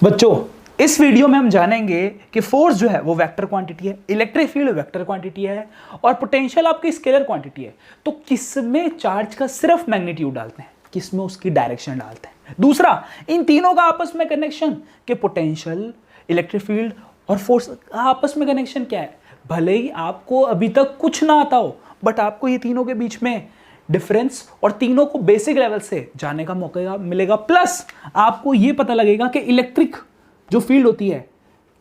बच्चों, इस वीडियो में हम जानेंगे कि फोर्स जो है वो वेक्टर क्वांटिटी है, इलेक्ट्रिक फील्ड वेक्टर क्वांटिटी है और पोटेंशियल आपकी स्केलर क्वांटिटी है। तो किसमें चार्ज का सिर्फ मैग्नीट्यूड डालते हैं, किसमें उसकी डायरेक्शन डालते हैं। दूसरा, इन तीनों का आपस में कनेक्शन कि पोटेंशियल, इलेक्ट्रिक फील्ड और फोर्स का आपस में कनेक्शन क्या है। भले ही आपको अभी तक कुछ ना आता हो, बट आपको ये तीनों के बीच में डिफरेंस और तीनों को बेसिक लेवल से जानने का मौका मिलेगा। प्लस आपको ये पता लगेगा कि इलेक्ट्रिक जो फील्ड होती है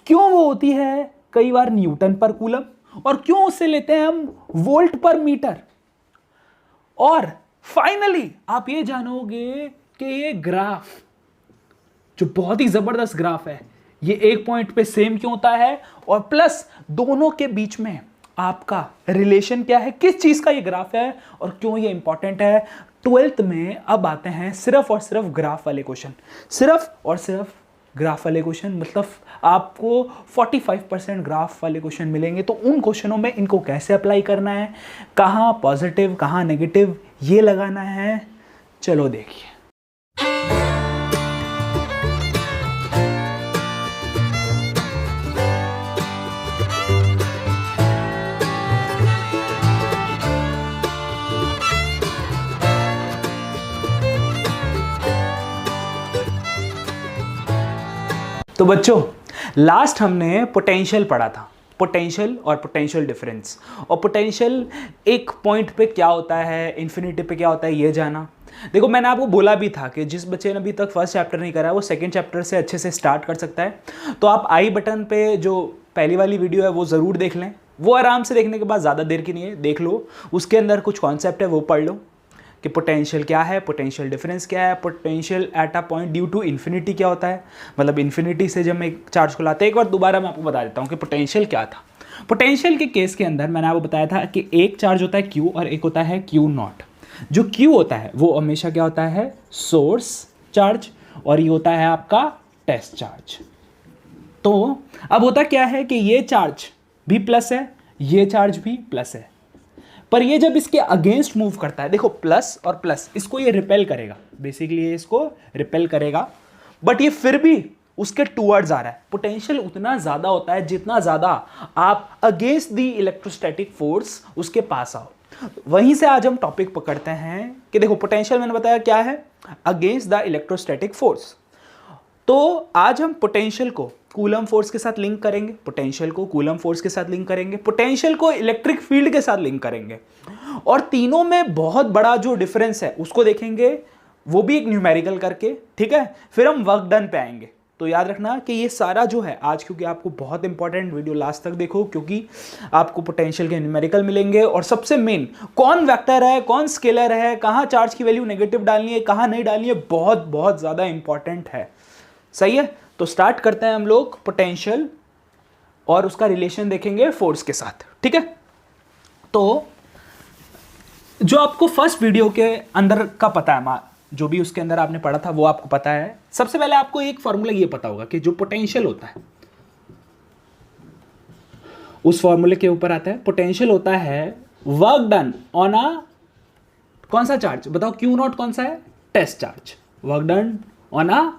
क्यों वो होती है कई बार न्यूटन पर कूलम, और क्यों उससे लेते हैं हम वोल्ट पर मीटर। और फाइनली आप ये जानोगे कि ये ग्राफ जो बहुत ही जबरदस्त ग्राफ है, ये एक पॉइंट पे सेम क्यों होता है, और प्लस दोनों के बीच में आपका रिलेशन क्या है, किस चीज का ये ग्राफ है और क्यों ये इंपॉर्टेंट है। 12th में अब आते हैं सिर्फ और सिर्फ ग्राफ वाले क्वेश्चन, सिर्फ और सिर्फ ग्राफ वाले क्वेश्चन। मतलब आपको 45% ग्राफ वाले क्वेश्चन मिलेंगे। तो उन क्वेश्चनों में इनको कैसे अप्लाई करना है, कहाँ पॉजिटिव कहाँ नेगेटिव ये लगाना है, चलो देखिए। तो बच्चों, लास्ट हमने पोटेंशियल पढ़ा था, पोटेंशियल और पोटेंशियल डिफरेंस, और पोटेंशियल एक पॉइंट पे क्या होता है, इन्फिनिटी पे क्या होता है, ये जाना। देखो, मैंने आपको बोला भी था कि जिस बच्चे ने अभी तक फर्स्ट चैप्टर नहीं करा है वो सेकंड चैप्टर से अच्छे से स्टार्ट कर सकता है। तो आप आई बटन पे जो पहली वाली वीडियो है वो ज़रूर देख लें, वो आराम से देखने के बाद ज़्यादा देर की नहीं है, देख लो। उसके अंदर कुछ कॉन्सेप्ट है वो पढ़ लो कि पोटेंशियल क्या है, पोटेंशियल डिफरेंस क्या है, potential at a point due to infinity क्या होता है, मतलब इन्फिनिटी से जब हम एक चार्ज को लाते हैं। एक बार दोबारा मैं आपको बता देता हूँ कि पोटेंशियल क्या था। पोटेंशियल के केस के अंदर मैंने आपको बताया था कि एक चार्ज होता है Q और एक होता है Q नॉट। जो Q होता है वो हमेशा क्या होता है, सोर्स चार्ज, और ये होता है आपका टेस्ट चार्ज। तो अब होता क्या है कि ये चार्ज भी प्लस है, ये चार्ज भी प्लस है, पर ये जब इसके अगेंस्ट मूव करता है, देखो प्लस और प्लस, इसको ये रिपेल करेगा, बेसिकली ये इसको रिपेल करेगा, बट ये फिर भी उसके टूवर्ड्स आ रहा है। पोटेंशियल उतना ज्यादा होता है जितना ज्यादा आप अगेंस्ट द इलेक्ट्रोस्टैटिक फोर्स उसके पास आओ। वहीं से आज हम टॉपिक पकड़ते हैं कि देखो पोटेंशियल मैंने बताया क्या है, अगेंस्ट द इलेक्ट्रोस्टैटिक फोर्स। तो आज हम पोटेंशियल को कूलम फोर्स के साथ लिंक करेंगे, पोटेंशियल को कूलम फोर्स के साथ लिंक करेंगे, पोटेंशियल को इलेक्ट्रिक फील्ड के साथ लिंक करेंगे, और तीनों में बहुत बड़ा जो डिफरेंस है उसको देखेंगे, वो भी एक न्यूमेरिकल करके, ठीक है। फिर हम वर्क डन पे आएंगे। तो याद रखना कि ये सारा जो है आज, क्योंकि आपको बहुत इंपॉर्टेंट, वीडियो लास्ट तक देखो, क्योंकि आपको पोटेंशियल के न्यूमेरिकल मिलेंगे, और सबसे मेन कौन वेक्टर है कौन स्केलर है, कहाँ चार्ज की वैल्यू नेगेटिव डालनी है कहाँ नहीं डालनी है, बहुत बहुत ज्यादा इंपॉर्टेंट है। सही है, तो स्टार्ट करते हैं हम लोग पोटेंशियल और उसका रिलेशन देखेंगे फोर्स के साथ, ठीक है। तो जो आपको फर्स्ट वीडियो के अंदर का पता है, जो भी उसके अंदर आपने पढ़ा था वो आपको पता है। सबसे पहले आपको एक फॉर्मूला ये पता होगा कि जो पोटेंशियल होता है उस फॉर्मूले के ऊपर आता है, पोटेंशियल होता है वर्क डन ऑन अ कौन सा चार्ज, बताओ क्यू नॉट कौन सा है, test charge, work done on a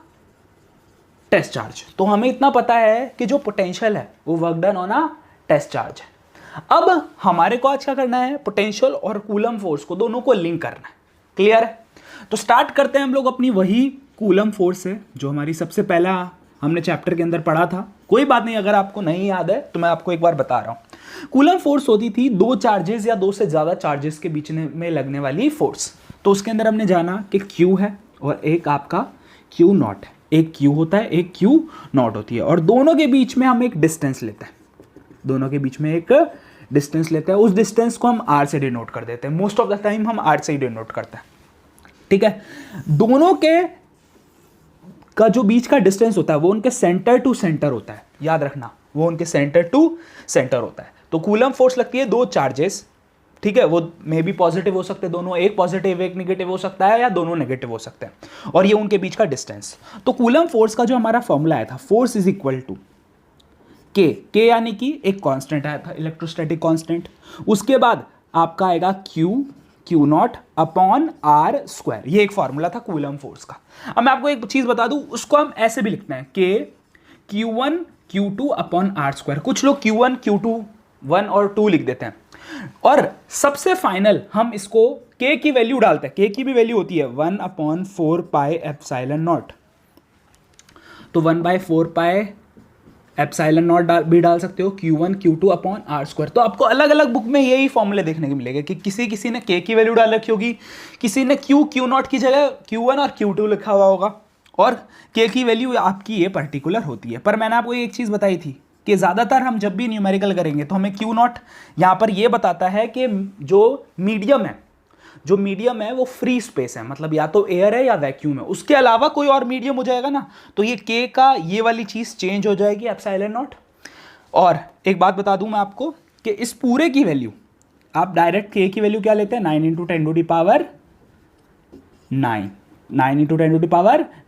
test charge. तो हमें इतना पता है कि जो पोटेंशियल है वो work done on a test charge है। अब हमारे को आज क्या करना है, पोटेंशियल और कूलम फोर्स को दोनों को लिंक करना है। क्लियर है, तो स्टार्ट करते हैं हम लोग अपनी वही कूलम फोर्स से जो हमारी सबसे पहला हमने चैप्टर के अंदर पढ़ा था। कोई बात नहीं, अगर आपको नहीं याद है तो मैं आपको एक बार बता रहा हूं। कूलम फोर्स होती थी दो चार्जेस या दो से ज्यादा चार्जेस के बीच में लगने वाली फोर्स। तो उसके अंदर हमने जाना कि Q है और एक आपका Q नॉट है, एक Q होता है एक Q नॉट होती है, और दोनों के बीच में हम एक डिस्टेंस लेते हैं, दोनों के बीच में एक डिस्टेंस लेते हैं। उस डिस्टेंस को हम R से डिनोट कर देते हैं, मोस्ट ऑफ द टाइम हम R से ही डिनोट करते हैं, ठीक है। दोनों के का जो बीच का डिस्टेंस होता है वो उनके सेंटर टू सेंटर होता है, याद रखना, वो उनके सेंटर टू सेंटर होता है। तो कूलम फोर्स लगती है दो चार्जेस, ठीक है, वो मे बी पॉजिटिव हो सकते हैं दोनों, एक पॉजिटिव एक नेगेटिव हो सकता है, या दोनों नेगेटिव हो सकते हैं, और ये उनके बीच का डिस्टेंस। तो कूलम फोर्स का जो हमारा फॉर्मूला आया था, फोर्स इज इक्वल टू के यानी कि एक कांस्टेंट आया था, इलेक्ट्रोस्टैटिक कांस्टेंट। उसके बाद आपका आएगा Q Q not upon are square, ये एक फॉर्मूला था कूलम फोर्स का। अब मैं आपको एक चीज बता दूं, उसको हम ऐसे भी लिखते हैं कि Q1 Q2 upon are square. कुछ लोग Q1 Q2 1 और 2 लिख देते हैं, और सबसे फाइनल हम इसको K की वैल्यू डालते हैं। K की भी वैल्यू होती है 1 अपॉन 4 पाई एप्सिलॉन नॉट, तो 1/4 पाई एप्सिलॉन नॉट भी डाल सकते हो, Q1 Q2 upon are square. तो आपको अलग अलग बुक में यही फॉर्मूले देखने को मिलेगा कि किसी ने K की वैल्यू डाल रखी होगी, किसी ने Q नॉट की जगह Q1 और Q2 लिखा हुआ होगा, और K की वैल्यू आपकी ये पर्टिकुलर होती है। पर मैंने आपको एक चीज़ बताई थी कि ज़्यादातर हम जब भी न्यूमेरिकल करेंगे तो हमें Q नॉट यहाँ पर ये बताता है कि जो मीडियम है वो फ्री स्पेस है, मतलब या तो एयर है या वैक्यूम है, उसके अलावा कोई और मीडियम हो जाएगा ना, तो ये K का ये वाली चीज़ चेंज हो जाएगी एप्सिलॉन नॉट। और एक बात बता दूं मैं आपको कि इस पूरे की वैल्यू आप डायरेक्ट K की वैल्यू क्या लेते हैं, 9 ×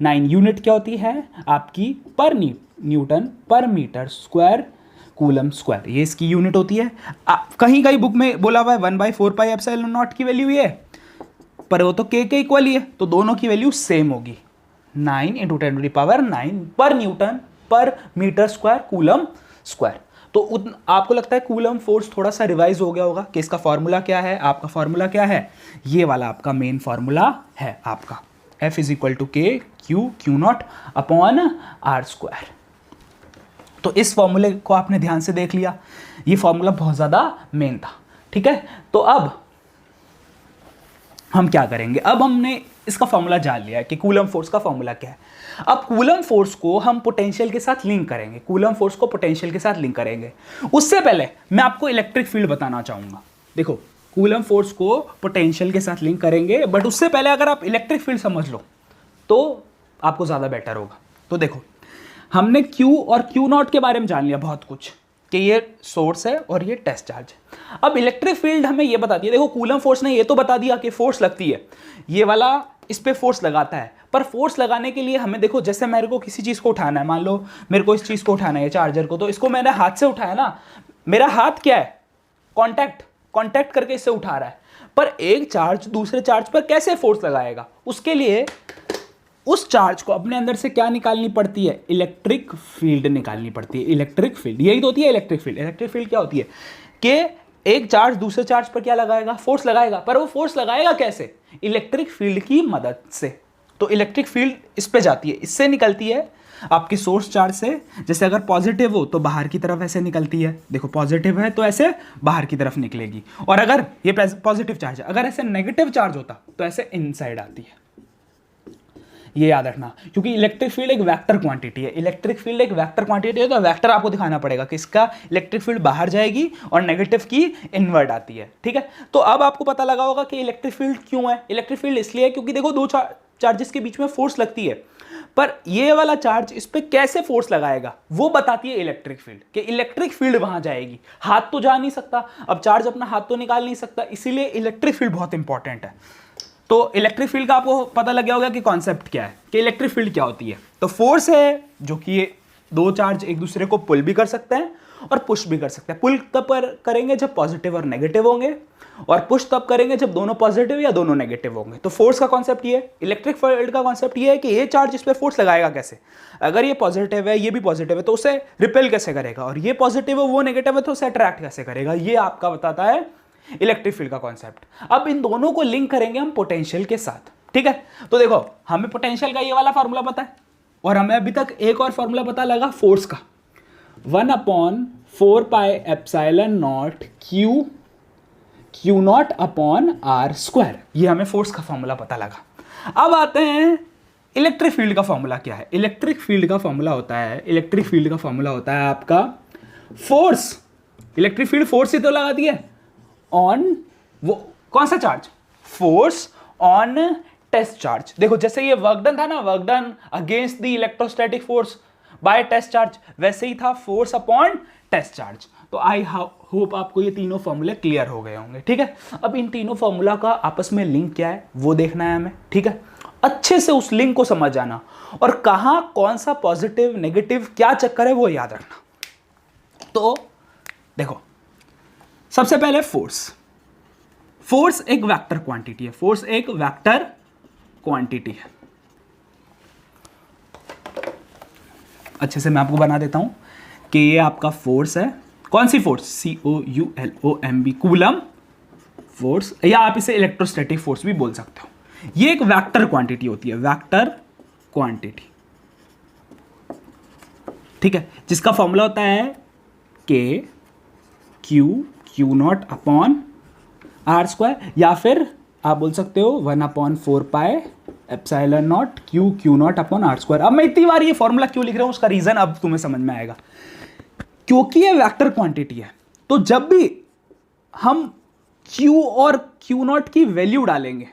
10⁹ यूनिट क्या होती है आपकी, पर न्यूटन पर मीटर स्क्वायर कूलम स्क्वायर, ये इसकी यूनिट होती है। कहीं कहीं बुक में बोला हुआ है 1/4 पाई एप्सिलॉन नॉट की वैल्यू ये, पर वो तो K के इक्वल ही है, तो दोनों की वैल्यू सेम होगी, 9 × 10⁹ पर न्यूटन पर मीटर स्क्वायर कूलम स्क्वायर। तो आपको लगता है कूलम फोर्स थोड़ा सा रिवाइज हो गया होगा कि इसका फॉर्मूला क्या है, आपका फॉर्मूला क्या है, ये वाला आपका मेन फॉर्मूला है आपका F = K Q not upon are square. तो इस फॉर्मूले को आपने ध्यान से देख लिया, ये फॉर्मूला बहुत ज़्यादा मेन था, ठीक है। तो अब हम क्या करेंगे, अब हमने इसका फॉर्मूला जान लिया है कि कूलम फोर्स का फॉर्मूला क्या है। अब कूलम फोर्स को हम पोटेंशियल के साथ लिंक करेंगे, कूलम फोर्स को पोटेंशियल के साथ लिंक करेंगे। उससे पहले मैं आपको इलेक्ट्रिक फील्ड बताना चाहूँगा। देखो, कूलम फोर्स को पोटेंशियल के साथ लिंक करेंगे, बट उससे पहले अगर आप इलेक्ट्रिक फील्ड समझ लो तो आपको ज़्यादा बेटर होगा। तो देखो, हमने Q और Q नॉट के बारे में जान लिया बहुत कुछ, कि ये सोर्स है और ये टेस्ट चार्ज है। अब इलेक्ट्रिक फील्ड हमें ये बताती है, देखो कूलम फोर्स ने ये तो बता दिया कि फोर्स लगती है, ये वाला इस पे फोर्स लगाता है, पर फोर्स लगाने के लिए हमें देखो, जैसे मेरे को किसी चीज़ को उठाना है, मान लो मेरे को इस चीज़ को उठाना है चार्जर को, तो इसको मैंने हाथ से उठाया ना, मेरा हाथ क्या है, कॉन्टैक्ट करके इससे उठा रहा है, पर एक चार्ज दूसरे चार्ज पर कैसे फोर्स लगाएगा, उसके लिए उस चार्ज को अपने अंदर से क्या निकालनी पड़ती है, इलेक्ट्रिक फील्ड निकालनी पड़ती है। इलेक्ट्रिक फील्ड यही तो होती है इलेक्ट्रिक फील्ड। इलेक्ट्रिक फील्ड क्या होती है कि एक चार्ज दूसरे चार्ज पर क्या लगाएगा, फोर्स लगाएगा, पर वो फोर्स लगाएगा कैसे, इलेक्ट्रिक फील्ड की मदद से। तो इलेक्ट्रिक फील्ड इस पे जाती है, इससे निकलती है आपकी सोर्स चार्ज से। जैसे अगर पॉजिटिव हो तो बाहर की तरफ ऐसे निकलती है, देखो पॉजिटिव है तो ऐसे बाहर की तरफ निकलेगी, और अगर ये पॉजिटिव चार्ज है, अगर ऐसे नेगेटिव चार्ज होता तो ऐसे इनसाइड आती है। ये याद रखना, क्योंकि इलेक्ट्रिक फील्ड एक वेक्टर क्वांटिटी है। इलेक्ट्रिक फील्ड एक वेक्टर क्वांटिटी है, तो वेक्टर आपको दिखाना पड़ेगा कि इसका इलेक्ट्रिक फील्ड बाहर जाएगी और नेगेटिव की इनवर्ड आती है, ठीक है। तो अब आपको पता लगा होगा कि इलेक्ट्रिक फील्ड क्यों है। इलेक्ट्रिक फील्ड इसलिए है क्योंकि देखो दो चार्जेस के बीच में फोर्स लगती है, पर ये वाला चार्ज इस पर कैसे फोर्स लगाएगा वो बताती है इलेक्ट्रिक फील्ड, कि इलेक्ट्रिक फील्ड वहां जाएगी। हाथ तो जा नहीं सकता, अब चार्ज अपना हाथ तो निकाल नहीं सकता, इसीलिए इलेक्ट्रिक फील्ड बहुत इंपॉर्टेंट है। तो इलेक्ट्रिक फील्ड का आपको पता लग गया होगा कि कॉन्सेप्ट क्या है, कि इलेक्ट्रिक फील्ड क्या होती है। तो फोर्स है जो कि ये दो चार्ज एक दूसरे को पुल भी कर सकते हैं और पुश भी कर सकते हैं। पुल तब करेंगे जब पॉजिटिव और नेगेटिव होंगे, और पुश तब करेंगे जब दोनों पॉजिटिव या दोनों नेगेटिव होंगे। तो फोर्स का कॉन्सेप्ट ये है, इलेक्ट्रिक फील्ड का कॉन्सेप्ट ये है कि ये चार्ज इस पर फोर्स लगाएगा कैसे। अगर ये पॉजिटिव है, ये भी पॉजिटिव है, तो उसे रिपेल कैसे करेगा, और ये पॉजिटिव है वो नेगेटिव है तो उसे अट्रैक्ट कैसे करेगा। ये आपका बताता है इलेक्ट्रिक फील्ड का कॉन्सेप्ट। अब इन दोनों को लिंक करेंगे हम पोटेंशियल के साथ, ठीक है। तो देखो, हमें पोटेंशियल का ये वाला फार्मूला पता है, और हमें अभी तक एक और फार्मूला पता लगा फोर्स का, 1/4 pi epsilon not Q not upon are square. ये हमें फोर्स का फॉर्मूला पता लगा। अब आते हैं इलेक्ट्रिक फील्ड का फॉर्मूला क्या है। इलेक्ट्रिक फील्ड का फॉर्मूला होता है आपका फोर्स। इलेक्ट्रिक फील्ड फोर्स ही तो लगाती है ऑन वो कौन सा charge, force on test charge. देखो जैसे ये वर्क डन था ना, work done against the electrostatic force by test charge, वैसे ही था फोर्स अपॉन टेस्ट चार्ज। तो आई होप आपको ये तीनों फॉर्मूले क्लियर हो गए होंगे, ठीक है। अब इन तीनों फॉर्मूला का आपस में लिंक क्या है वो देखना है हमें, ठीक है। अच्छे से उस लिंक को समझ जाना, और कहां कौन सा पॉजिटिव नेगेटिव क्या चक्कर है वो याद रखना। तो देखो, सबसे पहले फोर्स फोर्स एक वेक्टर क्वांटिटी है, फोर्स एक वेक्टर क्वांटिटी है। अच्छे से मैं आपको बना देता हूं कि ये आपका फोर्स है। कौन सी फोर्स? COULOMB, कूलम फोर्स, या आप इसे इलेक्ट्रोस्टैटिक फोर्स भी बोल सकते हो। ये एक वेक्टर क्वांटिटी होती है, वेक्टर क्वांटिटी, ठीक है, जिसका फॉर्मूला होता है Q0 अपॉन आर स्क्वायर, या फिर आप बोल सकते हो 1/4 pi epsilon not Q0 upon are square. अब मैं इतनी बार ये फॉर्मूला क्यों लिख रहा हूं, उसका रीजन अब तुम्हें समझ में आएगा। क्योंकि ये वेक्टर क्वांटिटी है, तो जब भी हम Q और Q0 की वैल्यू डालेंगे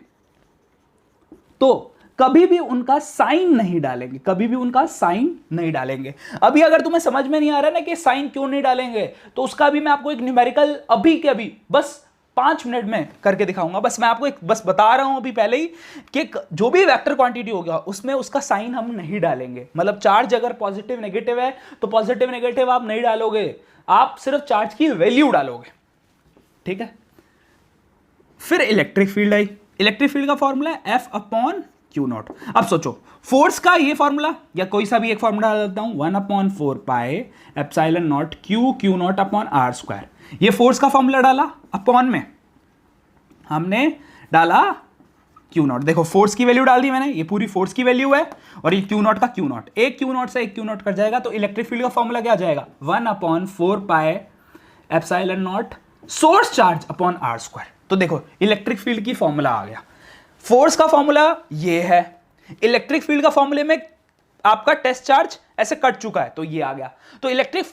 तो कभी भी उनका साइन नहीं डालेंगे, कभी भी उनका साइन नहीं डालेंगे। अभी अगर तुम्हें समझ में नहीं आ रहा ना कि साइन क्यों नहीं डालेंगे, तो उसका भी मैं आपको एक न्यूमेरिकल अभी के अभी बस 5 मिनट में करके दिखाऊंगा। बस मैं आपको एक बस बता रहा हूं अभी पहले ही कि जो भी वेक्टर क्वांटिटी होगा उसमें उसका साइन हम नहीं डालेंगे। मतलब चार्ज अगर पॉजिटिव नेगेटिव है तो पॉजिटिव नेगेटिव आप नहीं डालोगे, आप सिर्फ चार्ज की वैल्यू डालोगे, ठीक है। फिर electric field I. Electric field का फॉर्मूला है F/Q0। अब सोचो फोर्स का ये फॉर्मूला या कोई सा भी एक फॉर्मूला डाल देता हूं, 1/4 pi epsilon not Q0 upon are square. ये फोर्स का फॉर्मूला डाला, अपॉन में हमने डाला Q0। देखो फोर्स की वैल्यू डाल दी मैंने, ये पूरी फोर्स की वैल्यू है, और ये Q0 का Q0, एक Q0 से एक Q0 कट जाएगा, तो इलेक्ट्रिक फील्ड का फॉर्मूला क्या आ जाएगा? 1/4 pi epsilon not source charge upon are square. तो देखो इलेक्ट्रिक फील्ड की फॉर्मूला आ गया। फोर्स का फॉर्मूला ये है, इलेक्ट्रिक फील्ड का फॉर्मूले में आपका टेस्ट चार्ज ऐसे कट चुका है तो ये आ गया। तो इलेक्ट्रिक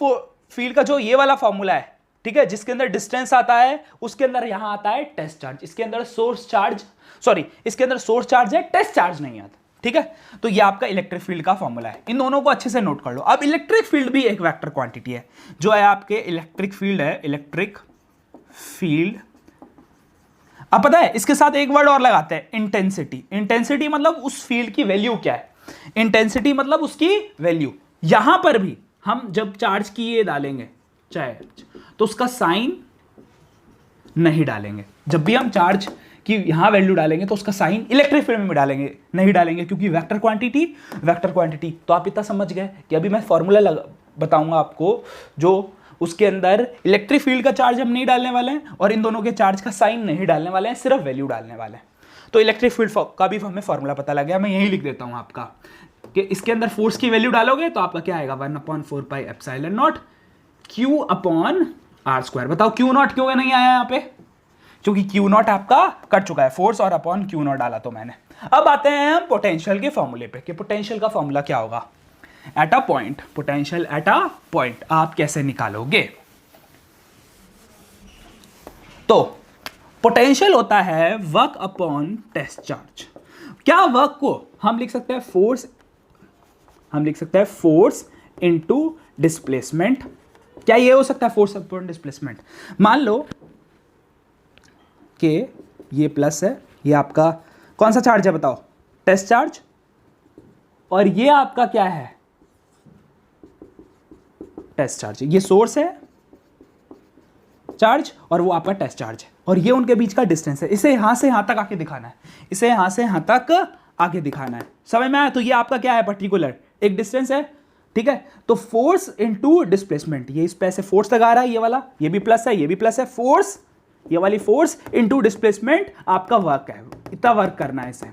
फील्ड का जो ये वाला फॉर्मूला है, ठीक है, जिसके अंदर डिस्टेंस आता है उसके अंदर यहां आता है टेस्ट चार्ज, इसके अंदर सोर्स चार्ज, सॉरी इसके अंदर सोर्स चार्ज है, टेस्ट चार्ज नहीं आता, ठीक है। तो ये आपका इलेक्ट्रिक फील्ड का फॉर्मूला है, इन दोनों को अच्छे से नोट कर लो। अब इलेक्ट्रिक फील्ड भी एक वेक्टर क्वांटिटी है, जो है आपके इलेक्ट्रिक फील्ड है, इलेक्ट्रिक फील्ड। अब पता है इसके साथ एक वर्ड और लगाते हैं, इंटेंसिटी। इंटेंसिटी मतलब उस फील्ड की वैल्यू क्या है, इंटेंसिटी मतलब उसकी वैल्यू। यहां पर भी हम जब चार्ज की ये डालेंगे चार्ज, तो उसका साइन नहीं डालेंगे। जब भी हम चार्ज की यहां वैल्यू डालेंगे तो उसका साइन इलेक्ट्रिक फील्ड में डालेंगे नहीं डालेंगे, क्योंकि वेक्टर क्वांटिटी। तो आप इतना समझ गए कि अभी मैं फॉर्मूला बताऊंगा आपको, जो उसके अंदर इलेक्ट्रिक फील्ड का चार्ज हम नहीं डालने वाले हैं और इन दोनों के चार्ज का साइन नहीं डालने वाले हैं, सिर्फ वैल्यू डालने वाले हैं। तो इलेक्ट्रिक फील्ड का भी हमें फॉर्मूला पता लग गया, मैं यही लिख देता हूं आपका कि इसके अंदर फोर्स की वैल्यू डालोगे तो आपका क्या आएगा? 1/4 pi epsilon not Q upon are square. बताओ Q0 क्यों नहीं आया यहाँ पे? क्योंकि Q0 आपका कट चुका है, फोर्स और अपॉन Q0 डाला तो मैंने। अब आते हैं हम पोटेंशियल के फॉर्मूले पे कि पोटेंशियल का फॉर्मूला क्या होगा eight a point. Potential at a point आप कैसे निकालोगे? तो पोटेंशियल होता है वर्क अपॉन टेस्ट चार्ज। क्या वर्क को हम लिख सकते हैं फोर्स, हम लिख सकते हैं फोर्स इनटू डिस्प्लेसमेंट। क्या ये हो सकता है फोर्स अपॉन डिस्प्लेसमेंट? मान लो कि ये प्लस है, ये आपका कौन सा चार्ज है बताओ? Test charge. और ये आपका क्या है? Test charge. ये सोर्स है चार्ज और वो आपका टेस्ट चार्ज है, और ये उनके बीच का डिस्टेंस है। इसे यहां से यहां तक आके दिखाना है, इसे यहां से यहां तक आगे दिखाना है, समझ में आया? तो ये आपका क्या है? पर्टिकुलर एक डिस्टेंस है, ठीक है। तो फोर्स इनटू डिस्प्लेसमेंट, ये इस पे से फोर्स लगा रहा है, ये वाला, ये भी प्लस है, ये भी प्लस है, फोर्स, ये वाली फोर्स इनटू डिस्प्लेसमेंट आपका वर्क है, इतना वर्क करना है इसे,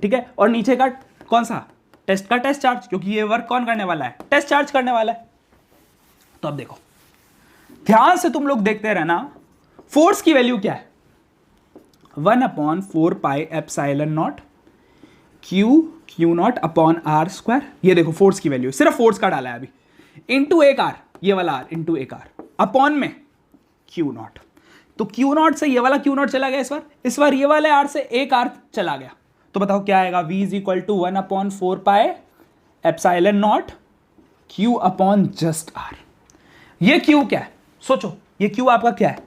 ठीक है। और नीचे का कौन सा? टेस्ट का टेस्ट चार्ज, क्योंकि ये वर्क कौन करने वाला है? टेस्ट चार्ज करने वाला है। तो अब देखो ध्यान से तुम लोग देखते रहना, फोर्स की वैल्यू क्या है? 1/4 pi epsilon not Q0 upon are square. ये देखो फोर्स की वैल्यू, सिर्फ फोर्स का डाला है अभी, इंटू एक आर, ये वाला आर इंटू एक आर, अपॉन में Q0। तो Q0 से ये वाला Q0 चला गया, इस बार ये वाले आर से एक आर चला गया, तो बताओ क्या आएगा? V is equal to 1/4 pi epsilon not Q upon just R. ये Q क्या है? सोचो ये Q आपका क्या है?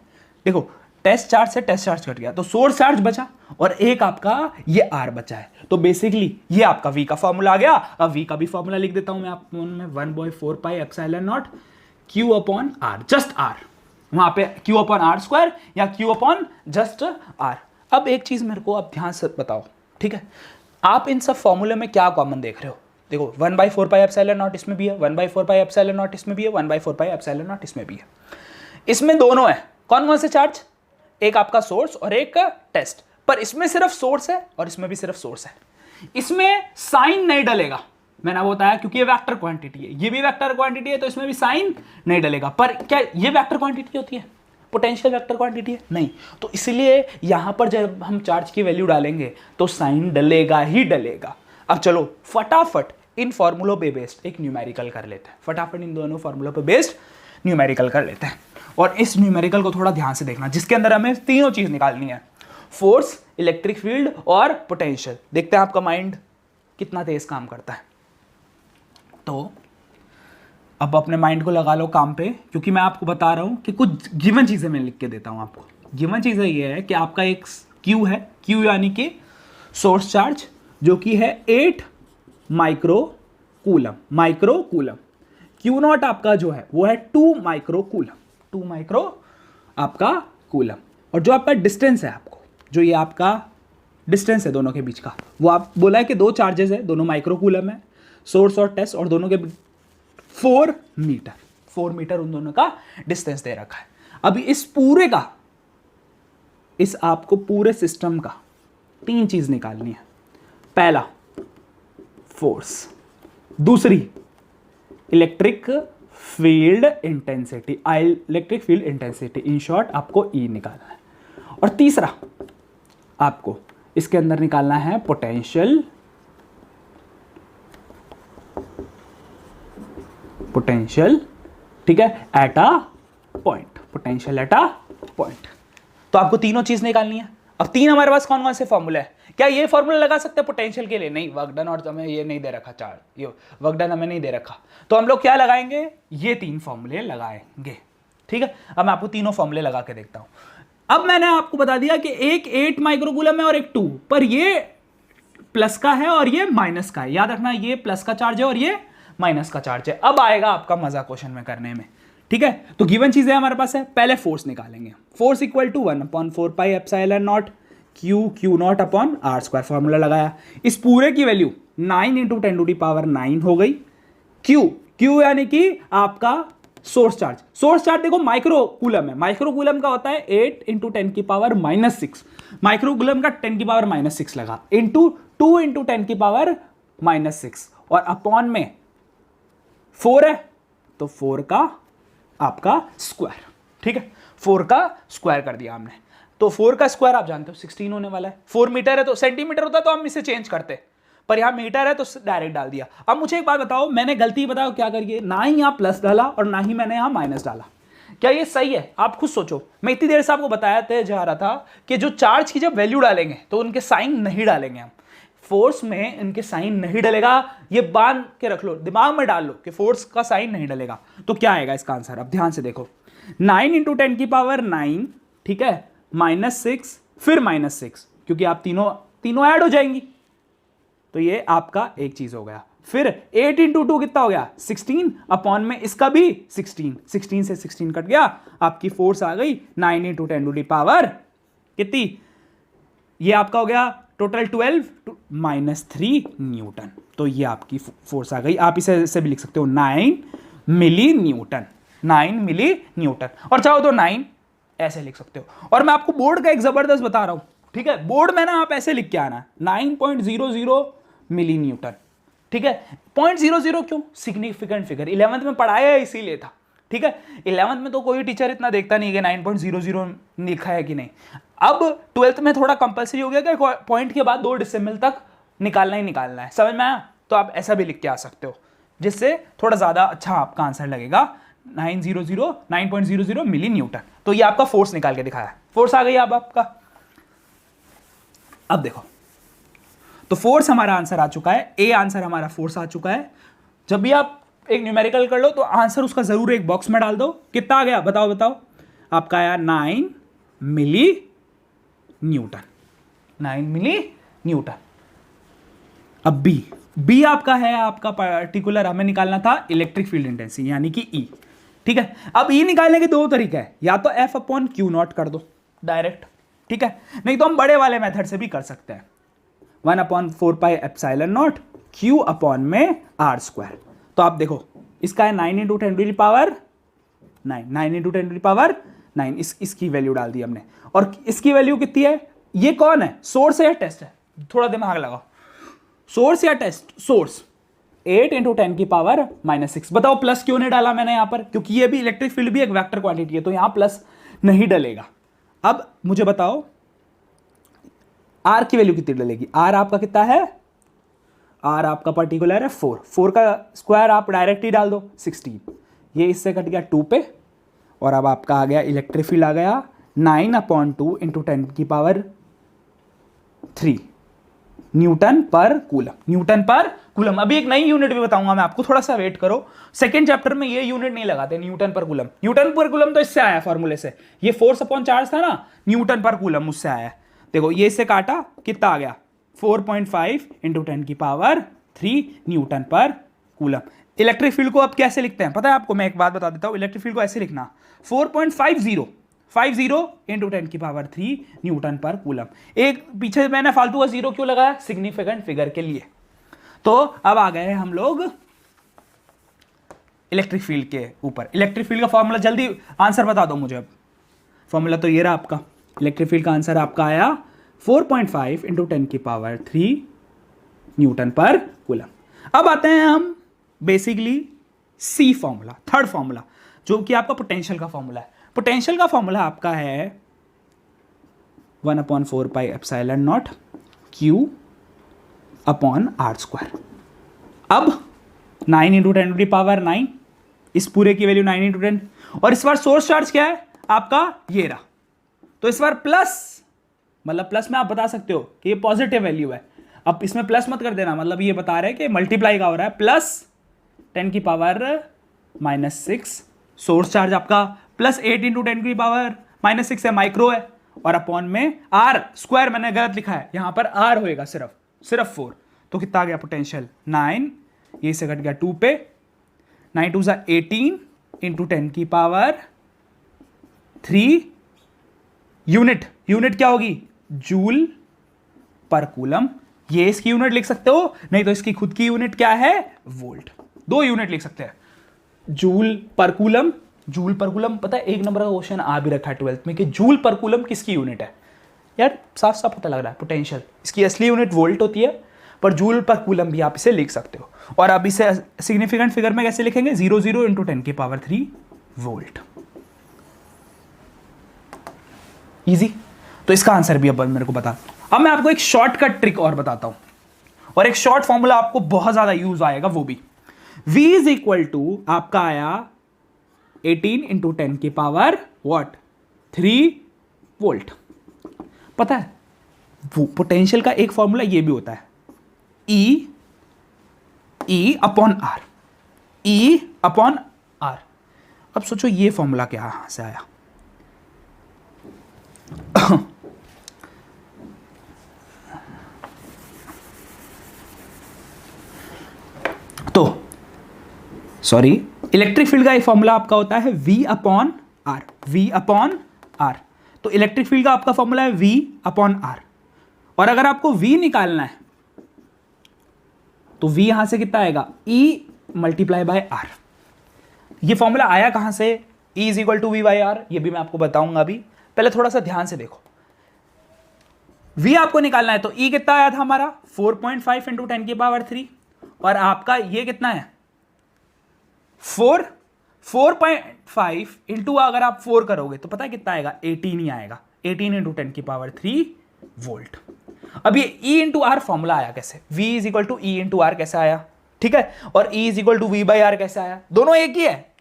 देखो टेस्ट चार्ज से टेस्ट चार्ज कट गया तो सोर्स चार्ज बचा, और एक आपका ये R बचा है। तो बेसिकली ये आपका V का फॉर्मूला आ गया। अब V का भी फॉर्मूला लिख देता हूं मैं आपको, 1/4 pi epsilon not Q upon R, just R, वहां पे Q अपॉन आर स्क्वायर या Q अपॉन जस्ट आर। अब एक चीज मेरे को अब ध्यान से बताओ, ठीक है, आप इन सब फॉर्मूले में क्या कॉमन देख रहे हो? देखो 1/4πε0 इसमें भी है, 1/4πε0 इसमें भी है, 1/4πε0 इसमें भी है। इसमें दोनों है, कौन कौन से चार्ज? एक आपका सोर्स और एक टेस्ट, पर इसमें सिर्फ सोर्स है और इसमें भी सिर्फ सोर्स है। इसमें साइन नहीं डलेगा, मैंने वो बताया, क्योंकि ये वेक्टर क्वांटिटी है, ये भी वेक्टर क्वांटिटी है, तो इसमें भी साइन नहीं डलेगा। पर क्या ये वेक्टर क्वांटिटी होती है? पोटेंशियल वेक्टर क्वांटिटी है? नहीं। तो इसलिए यहां पर जब हम चार्ज की वैल्यू डालेंगे तो साइन डलेगा ही डलेगा। अब चलो फटाफट इन फॉर्मूलों पे बेस्ड एक न्यूमेरिकल कर लेते हैं, फटाफट इन दोनों फॉर्मूलों पे बेस्ड न्यूमेरिकल कर लेते हैं। और इस न्यूमेरिकल को थोड़ा ध्यान से देखना, जिसके अंदर हमें तीनों चीज निकालनी है, फोर्स, इलेक्ट्रिक फील्ड और पोटेंशियल। देखते हैं आपका माइंड कितना तेज काम करता है। तो अब अपने माइंड को लगा लो काम पे, क्योंकि मैं आपको बता रहा हूं कि कुछ गिवन चीजें मैं लिख के देता हूं आपको। गिवन चीजें ये है कि आपका एक Q है, Q यानी कि सोर्स चार्ज, जो कि है 8 माइक्रो कूलम। Q नॉट आपका जो है वो है 2 माइक्रो कूलम, 2 माइक्रो आपका कूलम। और जो आपका डिस्टेंस है, आपको जो ये आपका डिस्टेंस है दोनों के बीच का, वो आप बोला है कि दो चार्जेस है, दोनों माइक्रो कूलम है, सोर्स और टेस्ट, और दोनों के 4 मीटर उन दोनों का डिस्टेंस दे रखा है। अभी इस पूरे का, इस आपको पूरे सिस्टम का 3 चीज निकालनी है। पहला फोर्स, दूसरी electric field intensity, electric field intensity, in short आपको E निकालना है। और तीसरा आपको इसके अंदर निकालना है पोटेंशियल, ठीक है, eight a point, potential at a point. तो आपको तीनों चीज निकालनी है। अब 3 हमारे पास कौन कौन से फॉर्मूले हैं? क्या ये फॉर्मूला लगा सकते हैं पोटेंशियल के लिए? नहीं, वर्क डन और हमें ये नहीं दे रखा, चार्ज, ये वर्क डन हमें नहीं दे रखा, तो हम लोग क्या लगाएंगे? ये 3 फॉर्मूले लगाएंगे, ठीक है। अब मैं आपको तीनों फॉर्मूले लगा के देखता हूं। अब मैंने आपको बता दिया कि एक 8 माइक्रोकूलम है और एक 2, पर ये प्लस का है और ये माइनस का है। याद रखना, ये प्लस का चार्ज है और ये माइनस का चार्ज है। अब आएगा आपका मजा क्वेश्चन में करने में, ठीक है। तो गिवन चीजें हमारे पास है, पहले फोर्स निकालेंगे। Force equal to 1/4πε0 Q not upon are square, formula लगाया। इस पूरे की वैल्यू 9 × 10⁹ हो गई। Q यानी कि आपका सोर्स चार्ज देखो माइक्रो कूलम है, माइक्रो कूलम का होता है 8 × 10⁻⁻6, माइक्रो कूलम का 10⁻⁻6 लगा, इंटू 2 × 10⁻⁻6, और अपॉन में 4 है, तो 4 का आपका स्क्वायर, ठीक है, 4 का स्क्वायर कर दिया हमने। तो 4 का स्क्वायर आप जानते हो 16 होने वाला है। 4 मीटर है तो सेंटीमीटर होता तो हम इसे चेंज करते, पर यहां मीटर है तो डायरेक्ट डाल दिया। अब मुझे एक बात बताओ, मैंने गलती बताओ क्या करिए, ना ही यहां प्लस डाला और ना ही मैंने यहां माइनस डाला, क्या ये सही है? आप खुद सोचो। मैं इतनी देर से आपको बताया जा रहा था कि जो चार्ज की जब वैल्यू डालेंगे तो उनके साइन नहीं डालेंगे हम, फोर्स में इनके साइन नहीं डलेगा, ये बांध के रख लो, दिमाग में डाल लो कि फोर्स का साइन नहीं डलेगा। तो क्या आएगा इसका आंसर? अब ध्यान से देखो, 9 × 10⁹, ठीक है, -6, फिर -6, क्योंकि आप तीनों ऐड हो जाएंगी, तो ये आपका एक चीज हो गया। फिर 8 × 2 कितना हो गया? 16, अपॉन में इसका भी 16 से 16 कट गया, आपकी फोर्स आ गई 9 × 10⁻, कितनी? ये आपका हो गया टोटल 12 -3 न्यूटन। तो ये आपकी फोर्स आ गई। आप इसे ऐसे भी लिख सकते हो 9 मिली न्यूटन, और चाहो तो 9 ऐसे लिख सकते हो। और मैं आपको बोर्ड का एक जबरदस्त बता रहा हूं, ठीक है, बोर्ड में ना आप ऐसे लिख के आना 9.00 मिली न्यूटन, ठीक है। 0.00 क्यों? सिग्निफिकेंट फिगर 11th में पढ़ाया है इसीलिए था, ठीक है। 11th में तो कोई टीचर इतना देखता नहीं कि 9.00 लिखा है कि नहीं। अब 12th में थोड़ा कंपलसरी हो गया कि पॉइंट के बाद 2 डेसिमल तक निकालना ही निकालना है, समझ में आया? तो आप ऐसा भी लिख के आ सकते हो, जिससे थोड़ा ज्यादा अच्छा आपका आंसर लगेगा। 9.00 मिली न्यूटन। तो ये आपका फोर्स निकाल के दिखाया, फोर्स आ गई अब आपका। अब देखो, तो फोर्स हमारा आंसर आ चुका है, ए आंसर हमारा फोर्स आ चुका है। जब भी आप एक न्यूमेरिकल कर लो तो आंसर उसका जरूर एक बॉक्स में डाल दो। कितना आ गया बताओ? आपका आया 9 मिली न्यूटन, 9 मिली न्यूटन। अब बी आपका है, आपका पर्टिकुलर हमें निकालना था इलेक्ट्रिक फील्ड इंटेंसिटी यानी कि ई, ठीक है। अब ई निकालने के दो तरीके हैं, या तो एफ अपॉन क्यू नॉट कर दो डायरेक्ट, ठीक है, नहीं तो हम बड़े वाले मेथड से भी कर सकते हैं, 1/4πε0 क्यू अपॉन में आर स्क्वायर। तो आप देखो इसका है 9 × 10⁹9 इसकी वैल्यू डाल दी हमने, और इसकी वैल्यू कितनी है, ये कौन है, सोर्स है या टेस्ट है, थोड़ा दिमाग लगाओ, सोर्स या टेस्ट, सोर्स 8 × 10⁻⁻6। बताओ प्लस क्यों नहीं डाला मैंने यहां पर, क्योंकि ये भी इलेक्ट्रिक फील्ड भी एक वेक्टर क्वांटिटी है, तो यहां प्लस नहीं डलेगा। अब मुझे बताओ आर की वैल्यू कितनी डलेगी, आर आपका कितना है, आर आपका पर्टिकुलर है 4 का स्क्वायर आप डायरेक्ट ही डाल दो 16, ये इससे कट गया 2 पे, और अब आपका आ गया इलेक्ट्रिक फील्ड आ गया 9/2 × 10⁻³ न्यूटन पर कूलम। अभी एक नई यूनिट भी बताऊंगा मैं आपको, थोड़ा सा वेट करो, सेकंड चैप्टर में ये यूनिट नहीं लगाते, न्यूटन पर कूलम तो इससे आया फॉर्मूले से, ये फोर्स अपॉन चार्ज था ना, न्यूटन पर कूलम उससे आया। देखो ये इससे काटा कितना आ गया 4.5 × 10⁻³ न्यूटन पर कूलम। इलेक्ट्रिक फील्ड को अब कैसे लिखते हैं पता है आपको, मैं एक बात बता देता हूं, इलेक्ट्रिक फील्ड को ऐसे लिखना 4.50 × 10⁻³ न्यूटन पर कूलम। एक पीछे मैंने फालतू का जीरो क्यों लगाया, सिग्निफिकेंट फिगर के लिए। तो अब आ गए हम लोग इलेक्ट्रिक फील्ड के ऊपर। इलेक्ट्रिक फील्ड का फॉर्मूला जल्दी आंसर बता दो मुझे। अब फॉर्मूला तो ये रहा आपका, इलेक्ट्रिक फील्ड का आंसर आपका आया 4.5 × 10⁻³ न्यूटन पर कूलम। अब आते हैं हम बेसिकली सी फॉर्मूला, थर्ड फॉर्मूला, जो कि आपका पोटेंशियल का फॉर्मूला है। पोटेंशियल का फॉर्मूला आपका है 1/4πε0 Q अपॉन आर स्क्वायर। अब 9 × 10⁻⁹, इस पूरे की वैल्यू 9 × 10, और इस बार सोर्स चार्ज क्या है आपका, ये रहा, तो इस बार प्लस, मतलब प्लस में आप बता सकते हो कि ये पॉजिटिव वैल्यू है। अब इसमें प्लस मत कर देना, मतलब ये बता रहे हैं कि मल्टीप्लाई का हो रहा है, प्लस 10⁻⁻6 सोर्स चार्ज आपका, प्लस 8 × 10⁻⁻6 है, माइक्रो है, और अपॉन में आर स्क्वायर मैंने गलत लिखा है, यहां पर आर होएगा सिर्फ 4, तो कितना आ गया पोटेंशियल 9, ये से कट गया 2 पे, 9 2 18 × 10⁻³ यूनिट क्या होगी, जूल पर कूलम। ये इसकी यूनिट लिख सकते हो, नहीं तो इसकी खुद की यूनिट क्या है, वोल्ट। दो यूनिट लिख सकते हैं, जूल पर कूलम। पता है एक नंबर का क्वेश्चन आ भी रखा है 12th में कि जूल पर कूलम किसकी यूनिट है, यार साफ साफ पता लग रहा है पोटेंशियल, इसकी असली यूनिट वोल्ट होती है, पर जूल पर कूलम भी आप इसे लिख सकते हो। और अब इसे सिग्निफिकेंट फिगर में कैसे लिखेंगे, 0 0 × 10⁻³ वोल्ट। इजी। तो इसका आंसर भी अब मेरे को बता। अब मैं आपको एक शॉर्टकट ट्रिक और बताता हूं, और एक शॉर्ट फॉर्मूला आपको बहुत ज्यादा यूज आएगा, वो भी V = आपका आया 18 × 10⁻³ वोल्ट। पता है पोटेंशियल का एक फॉर्मूला ये भी होता है, E अपॉन आर। अब सोचो ये फॉर्मूला क्या से आया तो सॉरी, इलेक्ट्रिक फील्ड का एक फॉर्मूला आपका होता है V अपॉन आर। तो इलेक्ट्रिक फील्ड का आपका फॉर्मूला है V अपॉन आर, और अगर आपको V निकालना है तो V यहां से कितना आएगा, E × R। ये फॉर्मूला आया कहां से, E = V/R, ये भी मैं आपको बताऊंगा अभी, पहले थोड़ा सा ध्यान से देखो। V आपको निकालना है तो E कितना आया था हमारा 4.5 × 10⁻³ और आपका ये कितना है 4.5 इंटू, अगर आप 4 करोगे तो पता है कितना आएगा, 18 ही आएगा, 18 × 10⁻³ वोल्ट। अब ये E × R फॉर्मूला आया कैसे, V = E × R कैसे आया, ठीक है, और E = V/R कैसे आया, दोनों एक ही है।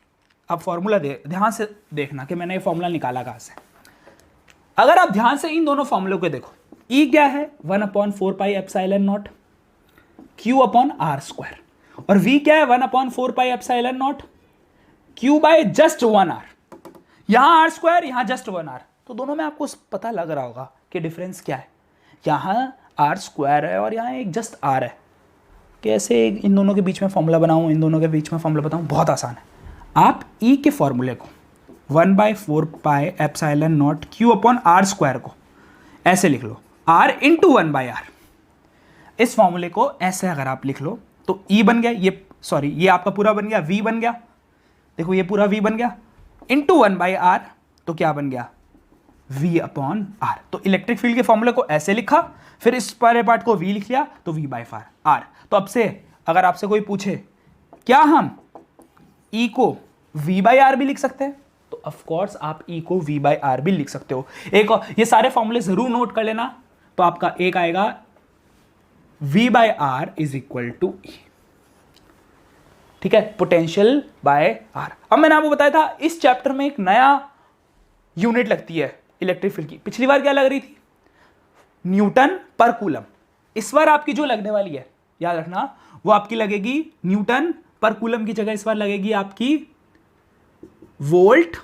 अब फॉर्मूला ध्यान से देखना कि मैंने ये फॉर्मूला निकाला कहां से। अगर आप ध्यान से इन दोनों फॉर्मूलों को देखो, E क्या है 1/4πε0 Q अपॉन आर स्क्वायर, और V क्या है 1/4πε0 Q बाय जस्ट 1 R। यहां R स्क्वायर, यहां जस्ट 1 R, तो दोनों में आपको पता लग रहा होगा कि डिफरेंस क्या है। यहां R स्क्वायर है और यहां एक जस्ट R है। कैसे इन दोनों के बीच में फॉर्मूला बनाऊं, इन दोनों के बीच में फॉर्मूला बताऊं, बहुत आसान है। आप ई के फॉर्मूले को 1/4πε0 Q/r² को ऐसे लिख लो, r इंटू 1/r। इस फॉर्मूले को ऐसे अगर आप लिख लो तो ई बन गया, ये आपका पूरा बन गया, v बन गया, देखो ये पूरा v बन गया, इंटू 1/r, तो क्या बन गया, v/r। तो इलेक्ट्रिक फील्ड के फॉर्मूले को ऐसे लिखा, फिर इस वाले पार्ट को v लिख लिया, तो v/r। तो अब से अगर आपसे कोई पूछे क्या हम e को v/r भी लिख सकते हैं, तो ऑफ कोर्स आप e को v/r भी लिख सकते हो। एक और ये सारे फॉर्मूले जरूर नोट कर लेना। तो आपका एक आएगा v/r is equal to e, ठीक है, पोटेंशियल बाय आर। अब मैंने आपको बताया था इस चैप्टर में एक नया यूनिट लगती है इलेक्ट्रिक फील्ड की। पिछली बार क्या लग रही थी, न्यूटन पर कूलम। इस बार आपकी जो लगने वाली है, याद रखना, वो आपकी लगेगी न्यूटन पर कूलम की जगह इस बार लगेगी आपकी वोल्ट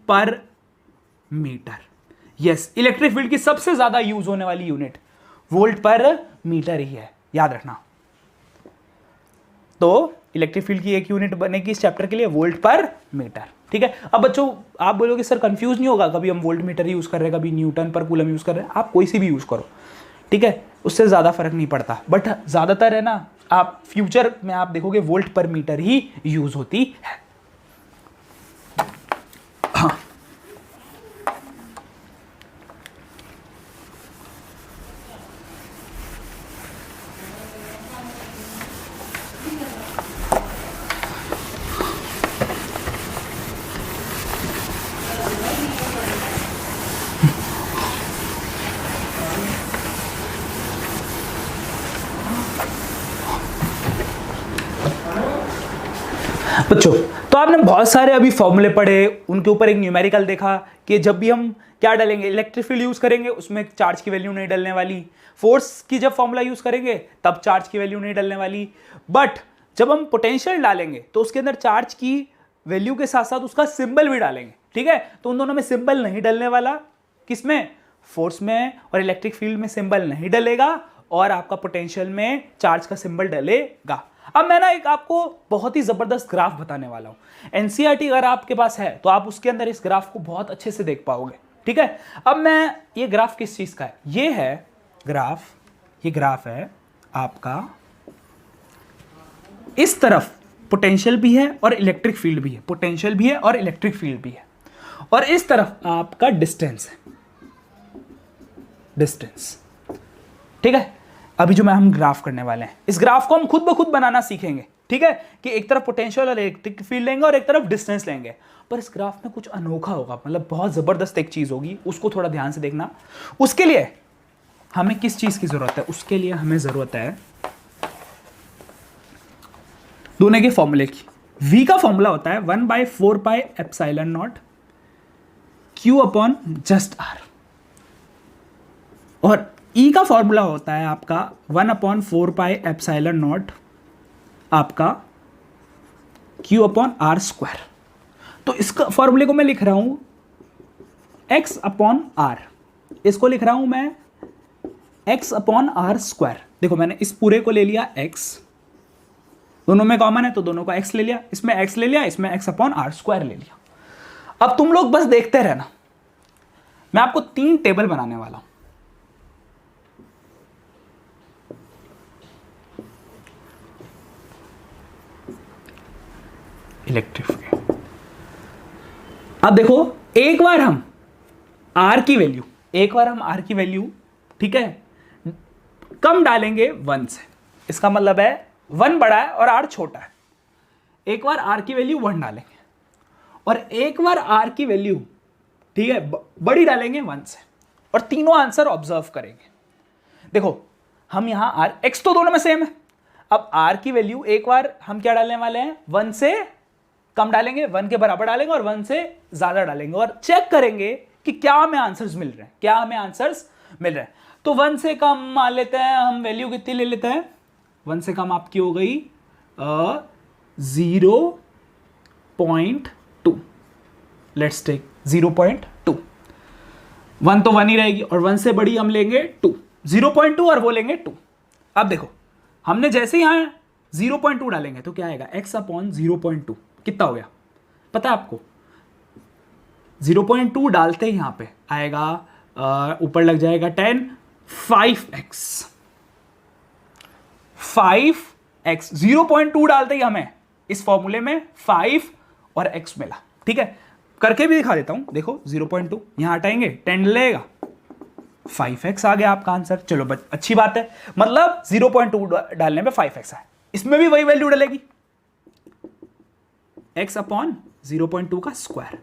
पर मीटर। यस, इलेक्ट्रिक फील्ड की सबसे ज्यादा यूज होने वाली यूनिट वोल्ट पर मीटर ही है, याद रखना। तो इलेक्ट्रिक फील्ड की एक यूनिट बनेगी इस चैप्टर के लिए, वोल्ट पर मीटर, ठीक है। अब बच्चों आप बोलोगे सर कंफ्यूज नहीं होगा, कभी हम वोल्ट मीटर यूज कर रहे हैं, कभी न्यूटन पर कूलम यूज कर रहे हैं, आप कोई सी भी यूज करो, ठीक है, उससे ज्यादा फर्क नहीं पड़ता। बट ज्यादातर है ना, आप फ्यूचर में आप देखोगे वोल्ट पर मीटर ही यूज होती है। हाँ, बच्चों तो आपने बहुत सारे अभी फॉर्मूले पढ़े, उनके ऊपर एक न्यूमेरिकल देखा कि जब भी हम क्या डालेंगे, इलेक्ट्रिक फील्ड यूज करेंगे, उसमें चार्ज की वैल्यू नहीं डलने वाली। फोर्स की जब फॉर्मूला यूज करेंगे तब चार्ज की वैल्यू नहीं डलने वाली। बट जब हम पोटेंशियल डालेंगे तो उसके अंदर चार्ज की वैल्यू के साथ साथ उसका सिंबल भी डालेंगे, ठीक है। तो उन दोनों में सिंबल नहीं डलने वाला, किसमें, फोर्स में, और इलेक्ट्रिक फील्ड में सिंबल नहीं डलेगा, और आपका पोटेंशियल में चार्ज का सिंबल डलेगा। अब मैं ना एक आपको बहुत ही जबरदस्त ग्राफ बताने वाला हूं। एनसीईआरटी अगर आपके पास है तो आप उसके अंदर इस ग्राफ को बहुत अच्छे से देख पाओगे, ठीक है। अब मैं, ये ग्राफ किस चीज का है, ये है ग्राफ, ये ग्राफ है आपका, इस तरफ पोटेंशियल भी है और इलेक्ट्रिक फील्ड भी है, पोटेंशियल भी है और इलेक्ट्रिक फील्ड भी है, और इस तरफ आपका डिस्टेंस है, डिस्टेंस, ठीक है। अभी जो मैं हम ग्राफ करने वाले हैं, इस ग्राफ को हम खुद ब खुद बनाना सीखेंगे, ठीक है, कि एक तरफ पोटेंशियल और इलेक्ट्रिक फील्ड लेंगे और एक तरफ डिस्टेंस लेंगे। पर इस ग्राफ में कुछ अनोखा होगा, मतलब बहुत जबरदस्त एक चीज होगी, उसको थोड़ा ध्यान से देखना। उसके लिए हमें किस चीज की जरूरत है, उसके लिए हमें जरूरत है दोनों के फॉर्मूले की। v का फॉर्मूला होता है 1/4πε0 Q/r, और E का फॉर्मूला होता है आपका 1/4πε0 आपका Q/r²। तो इसका फॉर्मूले को मैं लिख रहा हूं x/r, इसको लिख रहा हूं मैं x/r²। देखो मैंने इस पूरे को ले लिया x, दोनों में कॉमन है तो दोनों का x ले लिया, इसमें x ले लिया, इसमें x/r² ले लिया। अब तुम लोग बस देखते रहना, मैं आपको 3 टेबल बनाने वाला हूं। इलेक्ट्रिक फील्ड, अब देखो एक बार हम r की वैल्यू, ठीक है, कम डालेंगे 1 से, इसका मतलब है 1 बड़ा है और r छोटा है। एक बार r की वैल्यू 1 डालेंगे और एक बार r की वैल्यू, ठीक है, बड़ी डालेंगे 1 से, और तीनों आंसर ऑब्जर्व करेंगे। देखो हम यहां r, x तो दोनों में सेम है। अब r की वैल्यू एक बार हम क्या डालने वाले हैं, 1 से कम डालेंगे, 1 के बराबर डालेंगे और 1 से ज्यादा डालेंगे, और चेक करेंगे कि क्या हमें आंसर्स मिल रहे हैं, तो 1 से कम मान लेते हैं हम, वैल्यू कितनी ले लेते हैं, 1 से कम आपकी हो गई 0.2, लेट्स टेक 0.2, 1 तो 1 ही रहेगी, और 1 से बड़ी हम लेंगे 2, 0.2 और वो लेंगे 2। अब देखो हमने जैसे यहां 0.2 डालेंगे तो क्या आएगा, x/0.2 कितना हो गया पता है आपको 0.2 डालते ही यहां पे आएगा, ऊपर लग जाएगा 10, 5x 5x 0.2 डालते ही हमें इस फॉर्मूले में 5 और x मिला। ठीक है, करके भी दिखा देता हूं, देखो 0.2 यहां हटाएंगे 10 लगेगा, 5x आ गया आपका आंसर। चलो अच्छी बात है, मतलब 0.2 डालने पे 5x आए। इसमें भी वही वैल्यू डलेगी, x अपॉन 0.2 का स्क्वायर।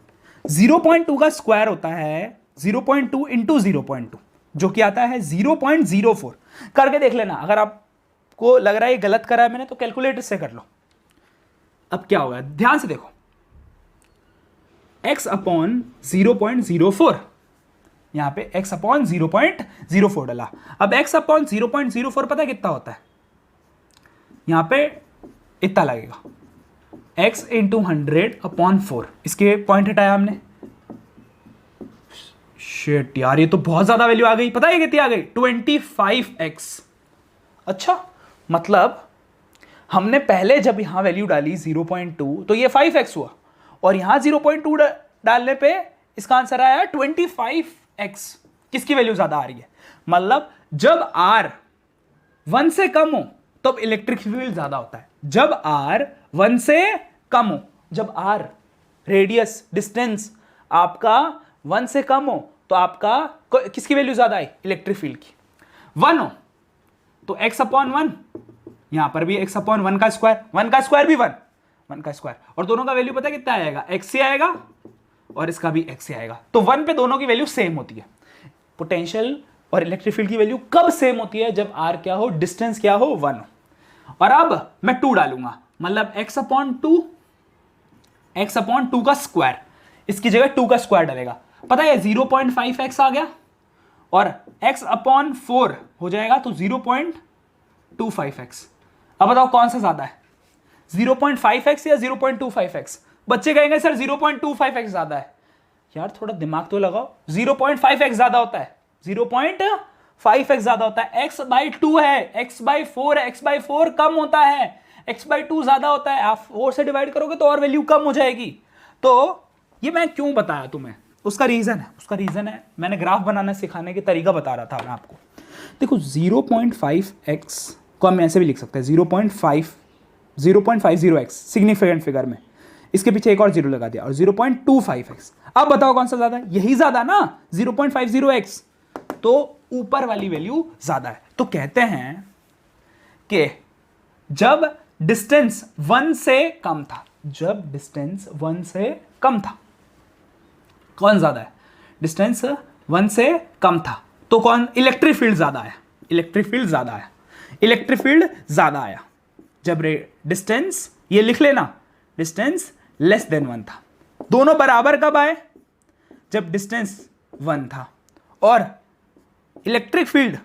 0.2 का स्क्वायर होता है 0.2 इंटू 0.2, जो कि आता है 0.04। करके देख लेना, अगर आपको लग रहा है ये गलत करा है मैंने तो कैलकुलेटर से कर लो। अब क्या होगा, ध्यान से देखो, x अपॉन 0.04, यहां पे x अपॉन 0.04 डला। अब x अपॉन 0.04 पता है कितना होता है, यहां पे इतना लगेगा, x इंटू 100 अपॉन 4। इसके पॉइंट हटाया हमने, शिट यार ये तो बहुत ज्यादा वैल्यू आ गई। पता है कितनी आ गई, 25x। अच्छा, मतलब हमने पहले जब यहां वैल्यू डाली 0.2 तो ये 5x हुआ, और यहां 0.2 डालने पे इसका आंसर आया 25x। किसकी वैल्यू ज्यादा आ रही है, मतलब जब r 1 से कम हो तब इलेक्ट्रिक फील्ड ज्यादा होता है। जब r 1 से कम हो, जब r रेडियस डिस्टेंस आपका 1 से कम हो तो आपका किसकी वैल्यू ज्यादा आई, इलेक्ट्रिक फील्ड की। 1 हो तो x अपॉन 1, यहां पर भी x अपॉन 1 का स्क्वायर, 1 का स्क्वायर भी 1 का स्क्वायर, और दोनों का वैल्यू पता है कितना आएगा, x से आएगा और इसका भी x से आएगा। तो 1 पे दोनों की वैल्यू सेम होती है। पोटेंशियल और इलेक्ट्रिक फील्ड की वैल्यू कब सेम होती है, जब r क्या हो, डिस्टेंस क्या हो, 1 हो। और अब मैं 2 डालूंगा, मतलब x अपॉन 2 का स्क्वायर, इसकी जगह 2 का स्क्वायर डालेगा। पता है 0.5x आ गया, और x अपॉन 4 हो जाएगा तो 0.25x। अब बताओ कौन सा ज्यादा है, 0.5x या 0.25x। बच्चे कहेंगे सर 0.25x ज्यादा है। यार थोड़ा दिमाग तो लगाओ, 0.5x ज्यादा होता है, 0.5x ज्यादा होता है। x/2 है, x/4 है, x/4 कम होता है, x/2 ज्यादा होता है। आप 4 से डिवाइड करोगे तो और वैल्यू कम हो जाएगी। तो ये मैं क्यों बताया तुम्हें, उसका रीजन है मैंने ग्राफ बनाना सिखाने के तरीका बता रहा था मैं आपको। देखो 0.5x को हम ऐसे भी लिख सकते हैं, 0.50x सिग्निफिकेंट फिगर में, इसके पीछे एक और जीरो लगा दिया, और 0.25x। अब बताओ कौन सा ज्यादा है, यही ज्यादा ना, 0.50x। तो ऊपर वाली वैल्यू ज्यादा है। तो कहते हैं कि जब डिस्टेंस 1 से कम था, कौन ज्यादा है, डिस्टेंस 1 से कम था, तो कौन, इलेक्ट्रिक फील्ड ज्यादा आया। जब डिस्टेंस, ये लिख लेना, डिस्टेंस लेस देन 1 था। दोनों बराबर कब आए, जब डिस्टेंस 1 था। और इलेक्ट्रिक फील्ड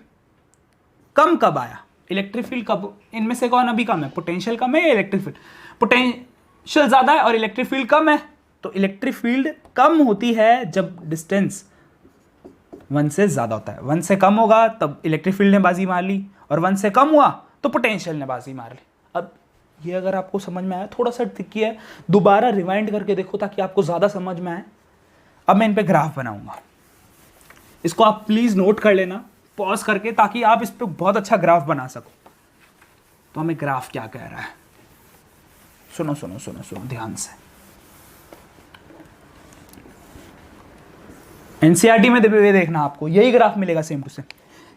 कम कब आया, इलेक्ट्रिक फील्ड कब, इनमें से कौन अभी कम है, पोटेंशियल कम है या इलेक्ट्रिक फील्ड, पोटेंशियल ज्यादा है और इलेक्ट्रिक फील्ड कम है। तो इलेक्ट्रिक फील्ड कम होती है जब डिस्टेंस 1 से ज्यादा होता है। 1 से कम होगा तब इलेक्ट्रिक फील्ड ने बाजी मार ली, और 1 से कम हुआ तो पोटेंशियल ने बाजी मार ली। अब ये अगर आपको समझ में आया, थोड़ा सा ट्रिकी है, दोबारा रिवाइंड करके देखो ताकि आपको ज्यादा समझ में आए। अब मैं इन पे ग्राफ बनाऊंगा, इसको आप प्लीज नोट कर लेना पॉज करके, ताकि आप इस पे बहुत अच्छा ग्राफ बना सको। तो हमें ग्राफ क्या कह रहा है, सुनो ध्यान से। एनसीईआरटी में देखना, आपको यही ग्राफ मिलेगा सेम टू सेम।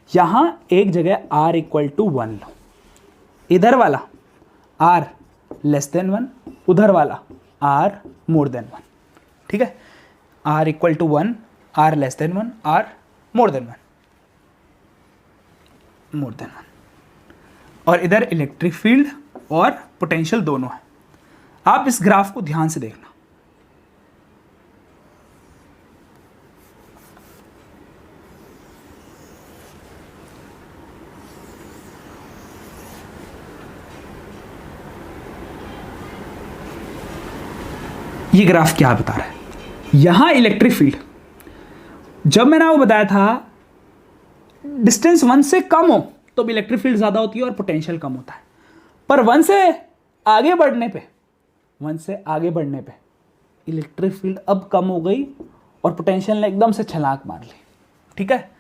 यहां एक जगह r = 1 लो, इधर वाला r लेस देन 1, उधर वाला r मोर देन 1। ठीक है, r = 1, r less than 1, r more than 1। और इधर इलेक्ट्रिक फील्ड और पोटेंशियल दोनों है। आप इस ग्राफ को ध्यान से देखना, ये ग्राफ क्या बता रहा है। यहां इलेक्ट्रिक फील्ड, जब मैंने आपको बताया था डिस्टेंस 1 से कम हो तो इलेक्ट्रिक फील्ड ज्यादा होती है और पोटेंशियल कम होता है, पर 1 से आगे बढ़ने पे इलेक्ट्रिक फील्ड अब कम हो गई और पोटेंशियल ने एकदम से छलांग मार ली, ठीक है।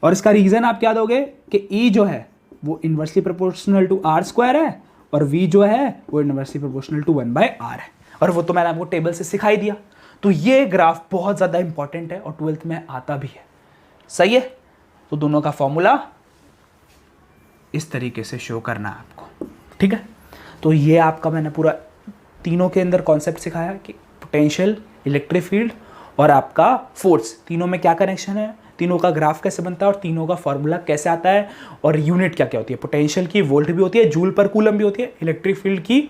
और इसका रीज़न आप क्या दोगे कि E जो है वो inversely proportional to R square है और V जो है वो इन्वर्सली प्रोपोर्शनल टू 1/r है, और वो तो मैंने आपको टेबल से सिखाई दिया। तो ये ग्राफ बहुत ज़्यादा इंपॉर्टेंट है और 12th में आता भी है, सही है। तो दोनों का फॉर्मूला इस तरीके से शो करना है आपको, ठीक है। तो ये आपका मैंने पूरा तीनों के अंदर कॉन्सेप्ट सिखाया कि पोटेंशियल, इलेक्ट्रिक फील्ड और आपका फोर्स, तीनों में क्या कनेक्शन है, तीनों का ग्राफ कैसे बनता है और तीनों का फॉर्मूला कैसे आता है, और यूनिट क्या क्या होती है। पोटेंशियल की वोल्ट भी होती है, जूल पर कूलम भी होती है, इलेक्ट्रिक फील्ड की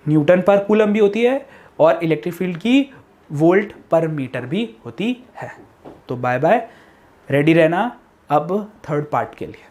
न्यूटन पर कूलम भी होती है, और इलेक्ट्रिक फील्ड की वोल्ट पर मीटर भी होती है। तो बाय बाय, रेडी रहना अब थर्ड पार्ट के लिए।